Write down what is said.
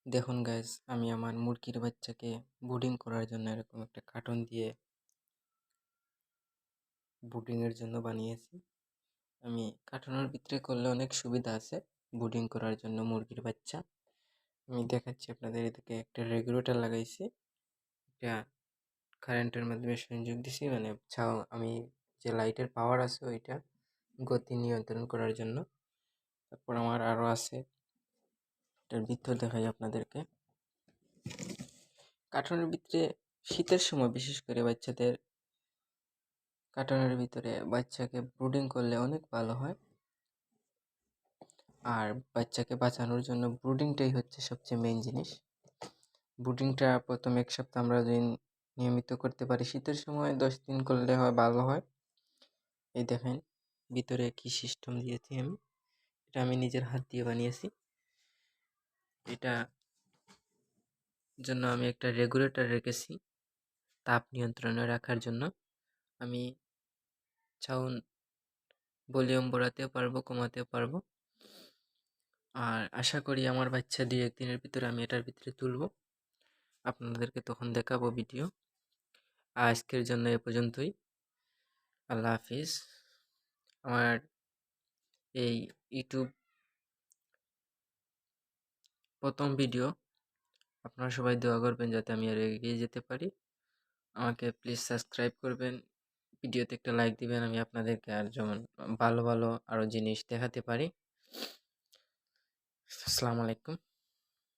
দেখুন গাইস, আমি আমার মুরগির বাচ্চাকে ব্রুডিং করার জন্য এরকম একটা কার্টন দিয়ে ব্রুডিংয়ের জন্য বানিয়েছি। আমি কার্টনের ভিতরে করলে অনেক সুবিধা আছে ব্রুডিং করার জন্য মুরগির বাচ্চা। আমি দেখাচ্ছি আপনাদের, এদিকে একটা রেগুলেটর লাগাইছি, এটা কারেন্টের মাধ্যমে সংযোগ দিছি, মানে আমি যে লাইটের পাওয়ার আছে ওইটা গতি নিয়ন্ত্রণ করার জন্য। তারপর আমার আরও আছে, এটার ভিতর দেখাই আপনাদেরকে। কার্টনের ভিতরে শীতের সময় বিশেষ করে বাচ্চাদের কার্টনের ভিতরে বাচ্চাকে ব্রুডিং করলে অনেক ভালো হয়। আর বাচ্চাকে বাঁচানোর জন্য ব্রুডিংটাই হচ্ছে সবচেয়ে মেইন জিনিস। ব্রুডিংটা প্রথম 1 সপ্তাহ আমরা যদি নিয়মিত করতে পারি, শীতের সময় 10 দিন করলে হয় ভালো হয়। এই দেখেন ভিতরে কি সিস্টেম দিয়েছি আমি, এটা আমি নিজের হাত দিয়ে বানিয়েছি। এটা জন্য আমি একটা রেগুলেটর রেখেছি তাপ নিয়ন্ত্রণে রাখার জন্য। আমি সাউন্ড ভলিউম বাড়াতেও পারবো, কমাতেও পারবো। আর আশা করি আমার বাচ্চা 2-1 দিনের ভিতরে আমি এটার ভিতরে তুলবো, আপনাদেরকে তখন দেখাবো ভিডিও। আজকের জন্য এ পর্যন্তই। আল্লাহ হাফিজ। আমার এই ইউটিউব প্রথম ভিডিও, আপনারা সবাই দোয়া করবেন যাতে আমি আর এগিয়ে যেতে পারি। আমাকে প্লিজ সাবস্ক্রাইব করবেন, ভিডিওতে একটা লাইক দিবেন, আমি আপনাদেরকে আর যেমন ভালো ভালো আরও জিনিস দেখাতে পারি। আসসালামু আলাইকুম।